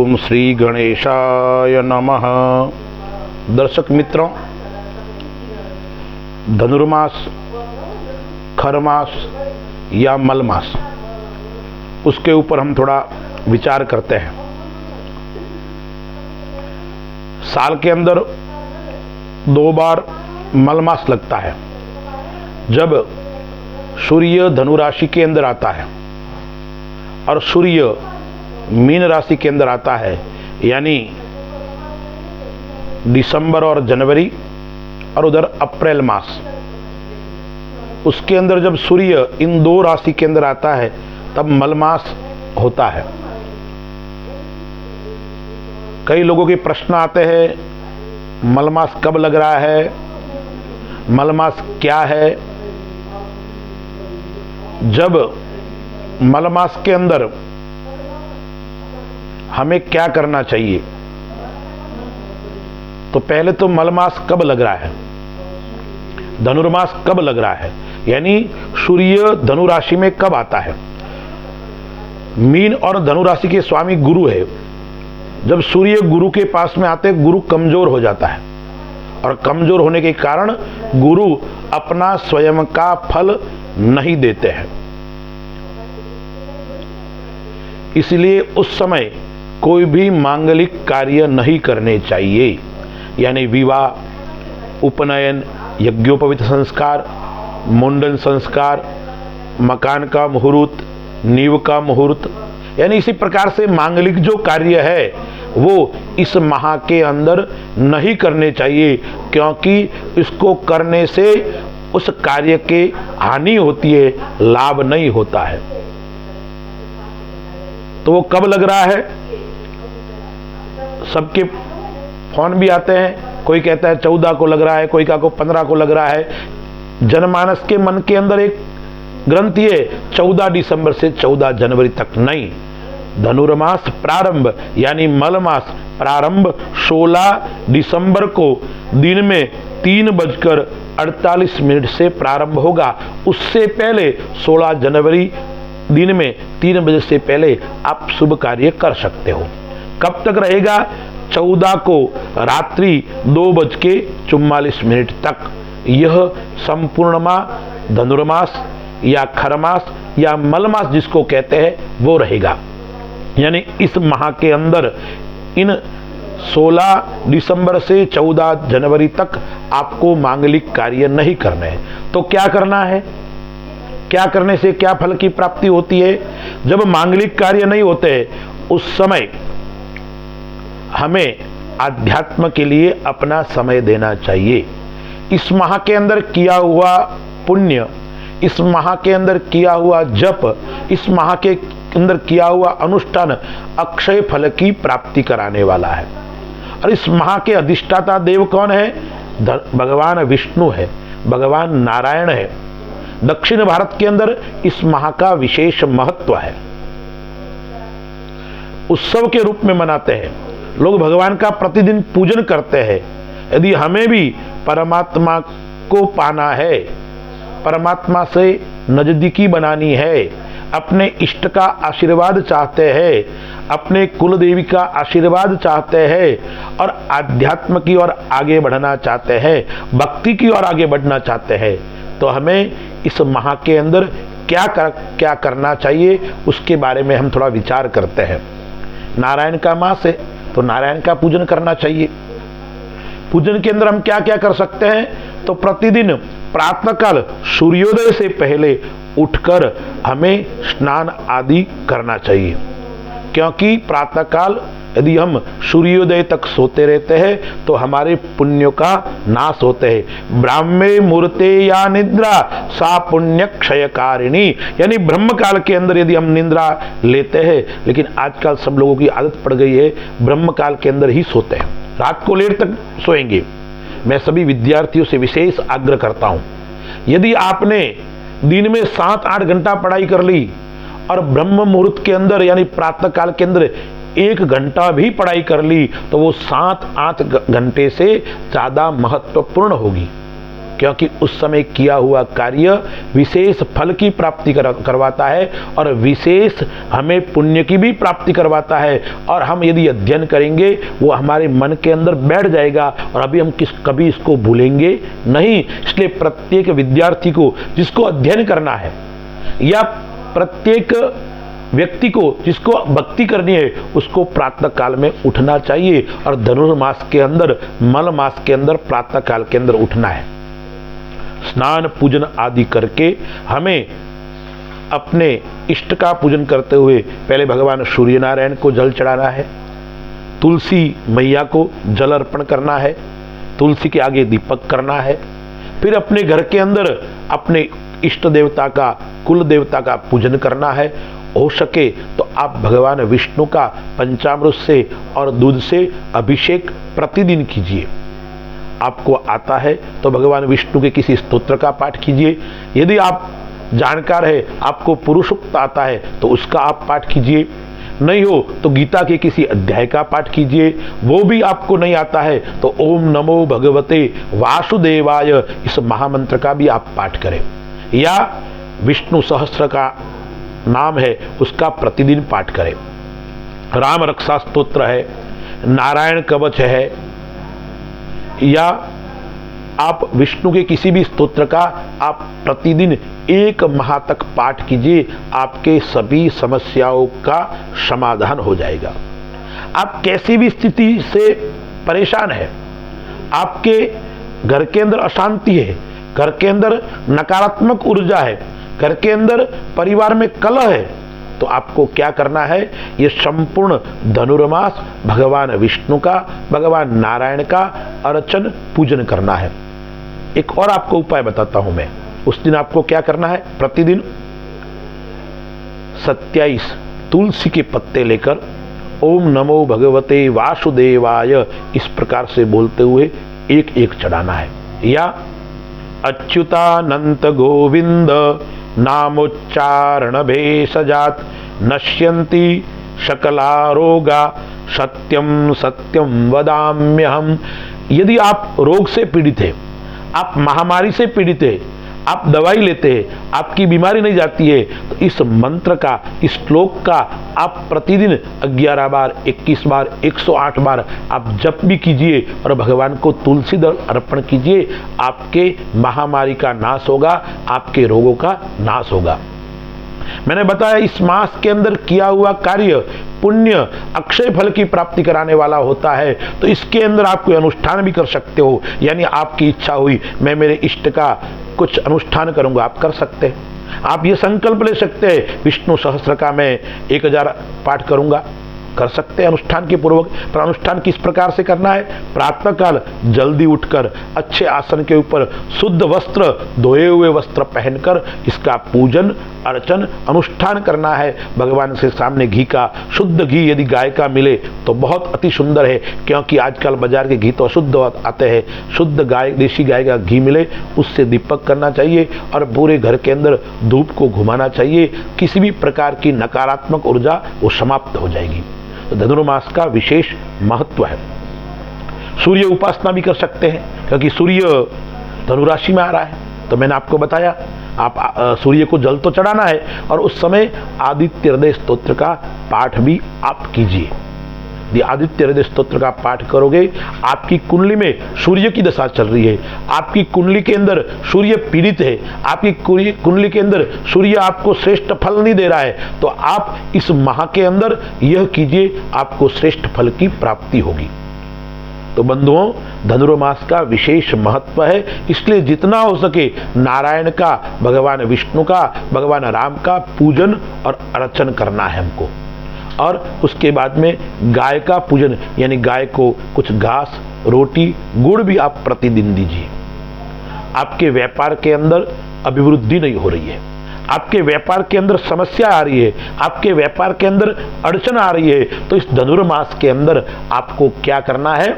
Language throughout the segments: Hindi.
ओम श्री गणेशाय नमः। दर्शक मित्रों, धनुर्मास, खरमास या मलमास, उसके ऊपर हम थोड़ा विचार करते हैं। साल के अंदर 2 बार मलमास लगता है, जब सूर्य धनु राशि के अंदर आता है और सूर्य मीन राशि के अंदर आता है, यानी दिसंबर और जनवरी और उधर अप्रैल मास, उसके अंदर जब सूर्य इन 2 राशि के अंदर आता है तब मलमास होता है। कई लोगों के प्रश्न आते हैं, मलमास कब लग रहा है, मलमास क्या है। जब मलमास के अंदर हमें क्या करना चाहिए, तो पहले तो मलमास कब लग रहा है, धनुर्मास कब लग रहा है, यानी सूर्य धनु राशि में कब आता है। मीन और धनु राशि के स्वामी गुरु है। जब सूर्य गुरु के पास में आते, गुरु कमजोर हो जाता है और कमजोर होने के कारण गुरु अपना स्वयं का फल नहीं देते हैं। इसलिए उस समय कोई भी मांगलिक कार्य नहीं करने चाहिए, यानी विवाह, उपनयन, यज्ञोपवीत संस्कार, मुंडन संस्कार, मकान का मुहूर्त, नींव का मुहूर्त, यानी इसी प्रकार से मांगलिक जो कार्य है वो इस माह के अंदर नहीं करने चाहिए, क्योंकि इसको करने से उस कार्य के हानि होती है, लाभ नहीं होता है। तो वो कब लग रहा है, सबके फोन भी आते हैं, कोई कहता है 14 को लग रहा है, कोई का को 15 को लग रहा है। जनमानस के मन के अंदर एक ग्रंथि है 14 दिसंबर से 14 जनवरी तक नहीं। धनुर्मास प्रारंभ यानी मलमास प्रारंभ 16 दिसंबर को दिन में 3:48 से प्रारंभ होगा। उससे पहले 16 जनवरी दिन में 3 बजे से पहले आप शुभ कार्य कर सकते हो। कब तक रहेगा, 14 को रात्रि 2:44 तक। यह संपूर्ण माह धनुर्मास या खरमास या मलमास जिसको कहते हैं वो रहेगा। यानी इस माह के अंदर इन 16 दिसंबर से 14 जनवरी तक आपको मांगलिक कार्य नहीं करने हैं। तो क्या करना है, क्या करने से क्या फल की प्राप्ति होती है। जब मांगलिक कार्य नहीं होते उस समय हमें आध्यात्म के लिए अपना समय देना चाहिए। इस माह के अंदर किया हुआ पुण्य, इस माह के अंदर किया हुआ जप, इस माह के अंदर किया हुआ अनुष्ठान अक्षय फल की प्राप्ति कराने वाला है। और इस माह के अधिष्ठाता देव कौन है, भगवान विष्णु है, भगवान नारायण है। दक्षिण भारत के अंदर इस माह का विशेष महत्व है, उत्सव के रूप में मनाते हैं लोग, भगवान का प्रतिदिन पूजन करते हैं। यदि हमें भी परमात्मा को पाना है, परमात्मा से नजदीकी बनानी है, अपने इष्ट का आशीर्वाद चाहते हैं, अपने कुल देवी का आशीर्वाद चाहते हैं और आध्यात्म की ओर आगे बढ़ना चाहते हैं, भक्ति की ओर आगे बढ़ना चाहते हैं, तो हमें इस माह के अंदर क्या करना चाहिए उसके बारे में हम थोड़ा विचार करते हैं। नारायण का मास है तो नारायण का पूजन करना चाहिए। पूजन के अंदर हम क्या क्या कर सकते हैं, तो प्रतिदिन प्रातःकाल सूर्योदय से पहले उठकर हमें स्नान आदि करना चाहिए, क्योंकि प्रातःकाल यदि हम सूर्योदय तक सोते रहते हैं तो हमारे पुण्यों का नाश होते हैं। ब्राह्मे मुहूर्ते या निद्रा सा पुण्य क्षयकारिणी, यानी ब्रह्म काल के अंदर यदि हम निद्रा लेते हैं, लेकिन आजकल सब लोगों की आदत पड़ गई है ब्रह्म काल के अंदर ही सोते हैं, रात को लेट तक सोएंगे। मैं सभी विद्यार्थियों से विशेष आग्रह करता हूं, यदि आपने दिन में 7-8 घंटा पढ़ाई कर ली और ब्रह्म मुहूर्त के अंदर यानी प्रातः काल के अंदर 1 घंटा भी पढ़ाई कर ली, तो वो 7-8 घंटे से ज्यादा महत्वपूर्ण होगी। क्योंकि उस समय किया हुआ कार्य विशेष फल की प्राप्ति करवाता है और विशेष हमें पुण्य की भी प्राप्ति करवाता है। और हम यदि अध्ययन करेंगे वो हमारे मन के अंदर बैठ जाएगा और अभी हम कभी इसको भूलेंगे नहीं। इसलिए प्रत्येक विद्यार्थी को जिसको अध्ययन करना है या प्रत्येक व्यक्ति को जिसको भक्ति करनी है उसको प्रातः काल में उठना चाहिए और धनुर्मास के अंदर, मल मास के अंदर प्रातः काल के अंदर उठना है। स्नान पूजन आदि करके हमें अपने इष्ट का पूजन करते हुए पहले भगवान सूर्य नारायण को जल चढ़ाना है, तुलसी मैया को जल अर्पण करना है, तुलसी के आगे दीपक करना है, फिर अपने घर के अंदर अपने इष्ट देवता का, कुल देवता का पूजन करना है। हो सके तो आप भगवान विष्णु का पंचामृत से और दूध से अभिषेक प्रतिदिन कीजिए। आपको आता है तो भगवान विष्णु के किसी स्तोत्र का पाठ कीजिए। यदि आप जानकार है, आपको पुरुषोक्त आता है तो उसका आप पाठ कीजिए। नहीं हो तो गीता के किसी अध्याय का पाठ कीजिए। वो भी आपको नहीं आता है तो ओम नमो भगवते वासुदेवाय इस महामंत्र का भी आप पाठ करें, या विष्णु सहस्त्र का नाम है उसका प्रतिदिन पाठ करें। राम रक्षा स्तोत्र है, नारायण कवच है, या आप विष्णु के किसी भी स्तोत्र का आप प्रतिदिन 1 माह तक पाठ कीजिए। आपके सभी समस्याओं का समाधान हो जाएगा। आप कैसी भी स्थिति से परेशान है, आपके घर के अंदर अशांति है, घर के अंदर नकारात्मक ऊर्जा है, घर के अंदर परिवार में कलह है, तो आपको क्या करना है, ये संपूर्ण धनुर्मास भगवान विष्णु का, भगवान नारायण का अर्चन पूजन करना है। एक और आपको उपाय बताता हूं मैं। उस दिन आपको क्या करना है, प्रतिदिन 27 तुलसी के पत्ते लेकर ओम नमो भगवते वासुदेवाय इस प्रकार से बोलते हुए एक एक चढ़ाना है, या अच्युतानंत गोविंद नामोच्चारण भेषजात नश्यन्ति शकलारोगा सत्यम सत्यम वदाम्यहम। यदि आप रोग से पीड़ित है, आप महामारी से पीड़ित है, आप दवाई लेते हैं, आपकी बीमारी नहीं जाती है, तो इस मंत्र का, इस श्लोक का आप प्रतिदिन 11 बार, 21 बार, 108 बार आप जप भी कीजिए और भगवान को तुलसी दल अर्पण कीजिए। आपके महामारी का नाश होगा, आपके रोगों का नाश होगा। मैंने बताया इस मास के अंदर किया हुआ कार्य पुण्य अक्षय फल की प्राप्ति कराने वाला होता है। तो इसके अंदर आप कोई अनुष्ठान भी कर सकते हो, यानी आपकी इच्छा हुई मैं मेरे इष्ट का कुछ अनुष्ठान करूंगा, आप कर सकते हैं। आप ये संकल्प ले सकते हैं विष्णु सहस्त्र का मैं 1000 पाठ करूंगा, कर सकते हैं अनुष्ठान के पूर्वक। पर अनुष्ठान किस प्रकार से करना है, प्रातःकाल जल्दी उठकर अच्छे आसन के ऊपर शुद्ध वस्त्र, धोए हुए वस्त्र पहनकर इसका पूजन अर्चन अनुष्ठान करना है। भगवान से सामने घी का, शुद्ध घी यदि गाय का मिले तो बहुत अति सुंदर है, क्योंकि आजकल बाजार के घी तो अशुद्ध आते हैं। शुद्ध गाय, देशी गाय का घी मिले उससे दीपक करना चाहिए और पूरे घर के अंदर धूप को घुमाना चाहिए। किसी भी प्रकार की नकारात्मक ऊर्जा वो समाप्त हो जाएगी। तो धनुर्मास का विशेष महत्व है। सूर्य उपासना भी कर सकते हैं, क्योंकि सूर्य धनुराशि में आ रहा है। तो मैंने आपको बताया आप सूर्य को जल तो चढ़ाना है और उस समय आदित्य हृदय स्तोत्र का पाठ भी आप कीजिए। यदि आदित्य हृदय स्तोत्र का पाठ करोगे, आपकी कुंडली में सूर्य की दशा चल रही है, आपकी कुंडली के अंदर सूर्य पीड़ित है, आपकी कुंडली के अंदर सूर्य आपको श्रेष्ठ फल नहीं दे रहा है, तो आप इस माह के अंदर यह कीजिए, आपको श्रेष्ठ फल की प्राप्ति होगी। तो बंधुओं, धनुर्मास का विशेष महत्व है, इसलिए जितना हो सके नारायण का, भगवान विष्णु का, भगवान राम का पूजन और अर्चन करना है हमको। और उसके बाद में गाय का पूजन, यानी गाय को कुछ घास, रोटी, गुड़ भी आप प्रतिदिन दीजिए। आपके व्यापार के अंदर अभिवृद्धि नहीं हो रही है, आपके व्यापार के अंदर समस्या आ रही है, आपके व्यापार के अंदर अड़चन आ रही है, तो इस धनुर्मास के अंदर आपको क्या करना है,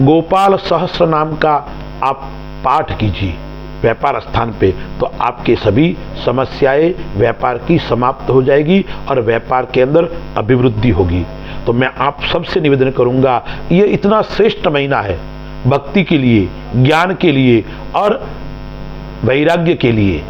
गोपाल सहस्र नाम का आप पाठ कीजिए व्यापार स्थान पे, तो आपके सभी समस्याएं व्यापार की समाप्त हो जाएगी और व्यापार के अंदर अभिवृद्धि होगी। तो मैं आप सबसे निवेदन करूंगा, ये इतना श्रेष्ठ महीना है, भक्ति के लिए, ज्ञान के लिए और वैराग्य के लिए।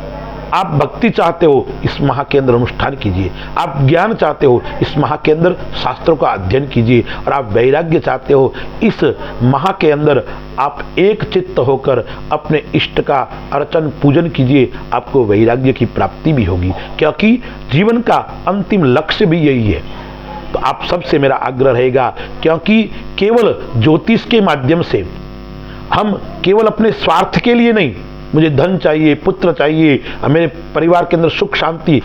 आप भक्ति चाहते हो, इस माह के अंदर अनुष्ठान कीजिए। आप ज्ञान चाहते हो, इस माह के अंदर शास्त्रों का अध्ययन कीजिए। और आप वैराग्य चाहते हो, इस माह के अंदर आप एक चित्त होकर अपने इष्ट का अर्चन पूजन कीजिए। आपको वैराग्य की प्राप्ति भी होगी, क्योंकि जीवन का अंतिम लक्ष्य भी यही है। तो आप सबसे मेरा आग्रह रहेगा, क्योंकि केवल ज्योतिष के माध्यम से हम केवल अपने स्वार्थ के लिए नहीं, मुझे धन चाहिए, पुत्र चाहिए, मेरे परिवार के अंदर सुख शांति,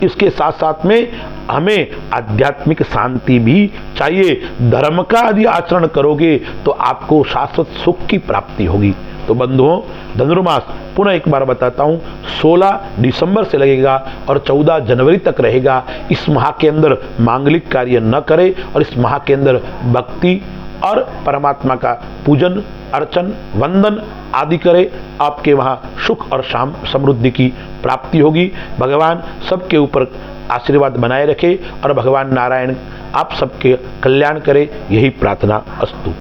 इसके साथ साथ में हमें आध्यात्मिक शांति भी चाहिए। धर्म का यदि आचरण करोगे तो आपको शाश्वत सुख की प्राप्ति होगी। तो बंधुओं, धनुर्मास पुनः एक बार बताता हूं, 16 दिसंबर से लगेगा और 14 जनवरी तक रहेगा। इस माह के अंदर मांगलिक कार्य न करें और इस माह के अंदर भक्ति और परमात्मा का पूजन, अर्चन, वंदन आदि करें। आपके वहां सुख और समृद्धि की प्राप्ति होगी। भगवान सबके ऊपर आशीर्वाद बनाए रखे और भगवान नारायण आप सबके कल्याण करे, यही प्रार्थना अस्तु।